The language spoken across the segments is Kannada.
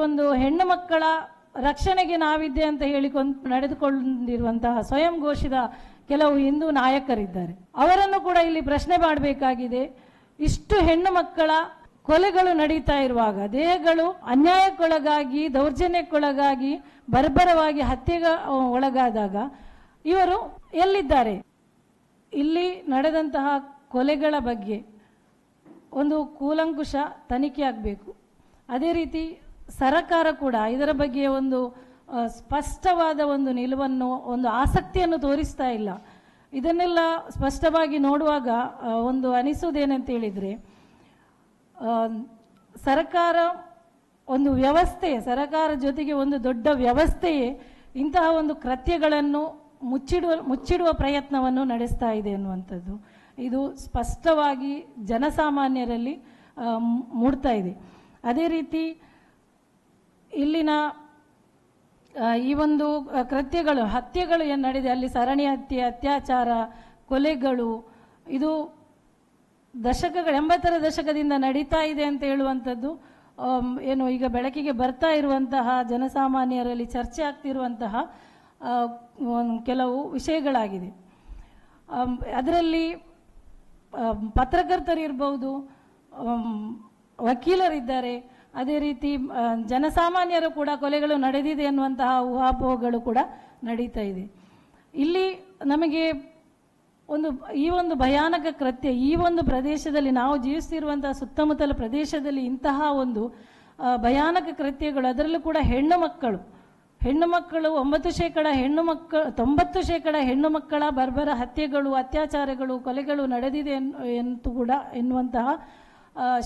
ಒಂದು ಹೆಣ್ಣು ಮಕ್ಕಳ ರಕ್ಷಣೆಗೆ ನಾವಿದ್ದೆ ಅಂತ ಹೇಳಿಕೊಂಡು ನಡೆದುಕೊಂಡಿರುವಂತಹ ಸ್ವಯಂ ಘೋಷಿತ ಕೆಲವು ಹಿಂದೂ ನಾಯಕರಿದ್ದಾರೆ. ಅವರನ್ನು ಕೂಡ ಇಲ್ಲಿ ಪ್ರಶ್ನೆ ಮಾಡಬೇಕಾಗಿದೆ. ಇಷ್ಟು ಹೆಣ್ಣು ಮಕ್ಕಳ ಕೊಲೆಗಳು ನಡೀತಾ ಇರುವಾಗ, ದೇಹಗಳು ಅನ್ಯಾಯಕ್ಕೊಳಗಾಗಿ, ದೌರ್ಜನ್ಯಕ್ಕೊಳಗಾಗಿ, ಬರ್ಬರವಾಗಿ ಹತ್ಯೆಗೆ ಒಳಗಾದಾಗ ಇವರು ಎಲ್ಲಿದ್ದಾರೆ? ಇಲ್ಲಿ ನಡೆದಂತಹ ಕೊಲೆಗಳ ಬಗ್ಗೆ ಒಂದು ಕೂಲಂಕುಷ ತನಿಖೆ ಆಗಬೇಕು. ಅದೇ ರೀತಿ ಸರ್ಕಾರ ಕೂಡ ಇದರ ಬಗ್ಗೆ ಒಂದು ಸ್ಪಷ್ಟವಾದ ಒಂದು ನಿಲುವನ್ನು, ಒಂದು ಆಸಕ್ತಿಯನ್ನು ತೋರಿಸ್ತಾ ಇಲ್ಲ. ಇದನ್ನೆಲ್ಲ ಸ್ಪಷ್ಟವಾಗಿ ನೋಡುವಾಗ ಒಂದು ಅನಿಸುವುದೇನಂತ ಹೇಳಿದರೆ, ಸರ್ಕಾರ ಒಂದು ವ್ಯವಸ್ಥೆ, ಸರ್ಕಾರ ಜೊತೆಗೆ ಒಂದು ದೊಡ್ಡ ವ್ಯವಸ್ಥೆಯೇ ಇಂತಹ ಒಂದು ಕೃತ್ಯಗಳನ್ನು ಮುಚ್ಚಿಡುವ ಪ್ರಯತ್ನವನ್ನು ನಡೆಸ್ತಾ ಇದೆ ಅನ್ನುವಂಥದ್ದು ಇದು ಸ್ಪಷ್ಟವಾಗಿ ಜನಸಾಮಾನ್ಯರಲ್ಲಿ ಮೂಡ್ತಾ ಇದೆ. ಅದೇ ರೀತಿ ಇಲ್ಲಿನ ಈ ಒಂದು ಕೃತ್ಯಗಳು, ಹತ್ಯೆಗಳು ಏನು ನಡೆದಿದೆ, ಅಲ್ಲಿ ಸರಣಿ ಹತ್ಯೆ, ಅತ್ಯಾಚಾರ, ಕೊಲೆಗಳು, ಇದು ದಶಕಗಳು 80ರ ದಶಕದಿಂದ ನಡೀತಾ ಇದೆ ಅಂತ ಹೇಳುವಂಥದ್ದು ಏನು ಈಗ ಬೆಳಕಿಗೆ ಬರ್ತಾ ಇರುವಂತಹ, ಜನಸಾಮಾನ್ಯರಲ್ಲಿ ಚರ್ಚೆ ಆಗ್ತಿರುವಂತಹ ಕೆಲವು ವಿಷಯಗಳಾಗಿದೆ. ಅದರಲ್ಲಿ ಪತ್ರಕರ್ತರಿರ್ಬೋದು, ವಕೀಲರಿದ್ದಾರೆ, ಅದೇ ರೀತಿ ಜನಸಾಮಾನ್ಯರು ಕೂಡ ಕೊಲೆಗಳು ನಡೆದಿದೆ ಎನ್ನುವಂತಹ ಊಹಾಪೋಹಗಳು ಕೂಡ ನಡೀತಾ ಇದೆ. ಇಲ್ಲಿ ನಮಗೆ ಈ ಒಂದು ಭಯಾನಕ ಕೃತ್ಯ, ಈ ಒಂದು ಪ್ರದೇಶದಲ್ಲಿ ನಾವು ಜೀವಿಸ್ತಿರುವಂತಹ ಸುತ್ತಮುತ್ತಲ ಪ್ರದೇಶದಲ್ಲಿ ಇಂತಹ ಒಂದು ಭಯಾನಕ ಕೃತ್ಯಗಳು, ಅದರಲ್ಲೂ ಕೂಡ ಹೆಣ್ಣು ಮಕ್ಕಳು 90% ಹೆಣ್ಣು ಮಕ್ಕಳ ಬರ್ಬರ ಹತ್ಯೆಗಳು, ಅತ್ಯಾಚಾರಗಳು, ಕೊಲೆಗಳು ನಡೆದಿದೆ ಎಂದು ಕೂಡ ಎನ್ನುವಂತಹ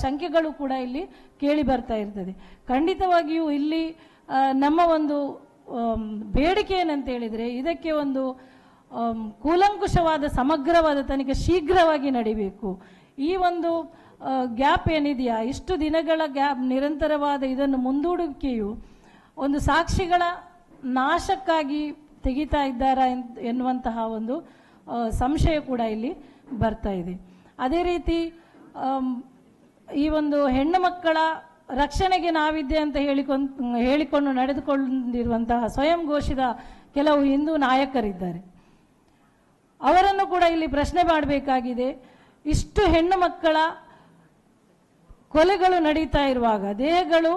ಶಂಕೆಗಳು ಕೂಡ ಇಲ್ಲಿ ಕೇಳಿ ಬರ್ತಾ ಇರ್ತದೆ. ಖಂಡಿತವಾಗಿಯೂ ಇಲ್ಲಿ ನಮ್ಮ ಒಂದು ಬೇಡಿಕೆ ಏನಂತ ಹೇಳಿದರೆ, ಇದಕ್ಕೆ ಒಂದು ಕೂಲಂಕುಷವಾದ ಸಮಗ್ರವಾದ ತನಿಖೆ ಶೀಘ್ರವಾಗಿ ನಡೀಬೇಕು. ಈ ಒಂದು ಗ್ಯಾಪ್ ಏನಿದೆಯಾ, ಇಷ್ಟು ದಿನಗಳ ಗ್ಯಾಪ್, ನಿರಂತರವಾದ ಇದನ್ನು ಮುಂದೂಡುವಿಕೆಯು ಒಂದು ಸಾಕ್ಷಿಗಳ ನಾಶಕ್ಕಾಗಿ ತೆಗಿತಾ ಇದ್ದಾರಾ ಎನ್ನುವಂತಹ ಒಂದು ಸಂಶಯ ಕೂಡ ಇಲ್ಲಿ ಬರ್ತಾ ಇದೆ. ಅದೇ ರೀತಿ ಈ ಒಂದು ಹೆಣ್ಣು ಮಕ್ಕಳ ರಕ್ಷಣೆಗೆ ನಾವಿದ್ದೆ ಅಂತ ಹೇಳಿಕೊಂಡು ನಡೆದುಕೊಂಡಿರುವಂತಹ ಸ್ವಯಂ ಘೋಷಿತ ಕೆಲವು ಹಿಂದೂ ನಾಯಕರಿದ್ದಾರೆ. ಅವರನ್ನು ಕೂಡ ಇಲ್ಲಿ ಪ್ರಶ್ನೆ ಮಾಡಬೇಕಾಗಿದೆ. ಇಷ್ಟು ಹೆಣ್ಣು ಮಕ್ಕಳ ಕೊಲೆಗಳು ನಡೀತಾ ಇರುವಾಗ, ದೇಹಗಳು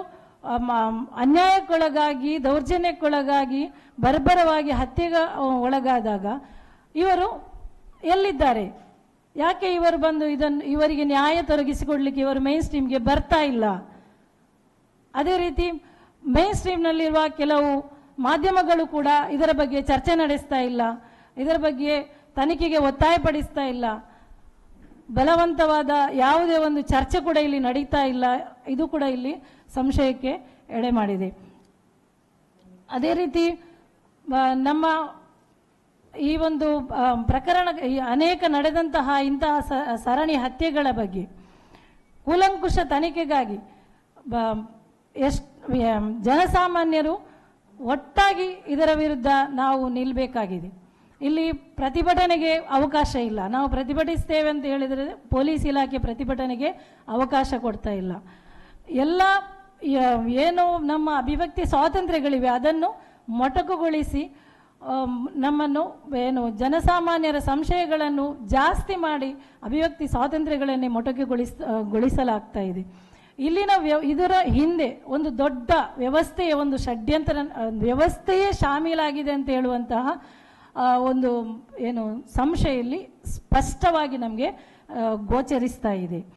ಅನ್ಯಾಯಕ್ಕೊಳಗಾಗಿ, ದೌರ್ಜನ್ಯಕ್ಕೊಳಗಾಗಿ, ಬರ್ಬರವಾಗಿ ಹತ್ಯೆಗೆ ಒಳಗಾದಾಗ ಇವರು ಎಲ್ಲಿದ್ದಾರೆ? ಯಾಕೆ ಇವರು ಬಂದು ಇವರಿಗೆ ನ್ಯಾಯ ತೊರಗಿಸಿಕೊಡ್ಲಿಕ್ಕೆ ಇವರು ಮೇನ್ ಸ್ಟ್ರೀಮ್ಗೆ ಬರ್ತಾ ಇಲ್ಲ? ಅದೇ ರೀತಿ ಮೇನ್ ಸ್ಟ್ರೀಮ್ನಲ್ಲಿರುವ ಕೆಲವು ಮಾಧ್ಯಮಗಳು ಕೂಡ ಇದರ ಬಗ್ಗೆ ಚರ್ಚೆ ನಡೆಸ್ತಾ ಇಲ್ಲ, ಇದರ ಬಗ್ಗೆ ತನಿಖೆಗೆ ಒತ್ತಾಯಪಡಿಸ್ತಾ ಇಲ್ಲ. ಬಲವಂತವಾದ ಯಾವುದೇ ಒಂದು ಚರ್ಚೆ ಕೂಡ ಇಲ್ಲಿ ನಡೀತಾ ಇಲ್ಲ. ಇದು ಕೂಡ ಇಲ್ಲಿ ಸಂಶಯಕ್ಕೆ ಎಡೆ ಮಾಡಿದೆ. ಅದೇ ರೀತಿ ನಮ್ಮ ಈ ಒಂದು ಪ್ರಕರಣ, ಅನೇಕ ನಡೆದಂತಹ ಇಂತಹ ಸರಣಿ ಹತ್ಯೆಗಳ ಬಗ್ಗೆ ಕೂಲಂಕುಷ ತನಿಖೆಗಾಗಿ ಜನಸಾಮಾನ್ಯರು ಒಟ್ಟಾಗಿ ಇದರ ವಿರುದ್ಧ ನಾವು ನಿಲ್ಲಬೇಕಾಗಿದೆ. ಇಲ್ಲಿ ಪ್ರತಿಭಟನೆಗೆ ಅವಕಾಶ ಇಲ್ಲ. ನಾವು ಪ್ರತಿಭಟಿಸ್ತೇವೆ ಅಂತ ಹೇಳಿದರೆ ಪೊಲೀಸ್ ಇಲಾಖೆ ಪ್ರತಿಭಟನೆಗೆ ಅವಕಾಶ ಕೊಡ್ತಾ ಇಲ್ಲ. ಎಲ್ಲ ಏನು ನಮ್ಮ ಅಭಿವ್ಯಕ್ತಿ ಸ್ವಾತಂತ್ರ್ಯಗಳಿವೆ ಅದನ್ನು ಮೊಟಕುಗೊಳಿಸಿ ನಮ್ಮನ್ನು ಜನಸಾಮಾನ್ಯರ ಸಂಶಯಗಳನ್ನು ಜಾಸ್ತಿ ಮಾಡಿ ಅಭಿವ್ಯಕ್ತಿ ಸ್ವಾತಂತ್ರ್ಯಗಳನ್ನೇ ಮೊಟಕುಗೊಳಿಸಲಾಗ್ತಾ ಇದೆ. ಇಲ್ಲಿನ ಇದರ ಹಿಂದೆ ಒಂದು ದೊಡ್ಡ ವ್ಯವಸ್ಥೆಯ ಒಂದು ಷಡ್ಯಂತ್ರ ವ್ಯವಸ್ಥೆಯೇ ಶಾಮೀಲಾಗಿದೆ ಅಂತ ಹೇಳುವಂತಹ ಒಂದು ಸಂಶಯ ಇಲ್ಲಿ ಸ್ಪಷ್ಟವಾಗಿ ನಮಗೆ ಗೋಚರಿಸ್ತಾ ಇದೆ.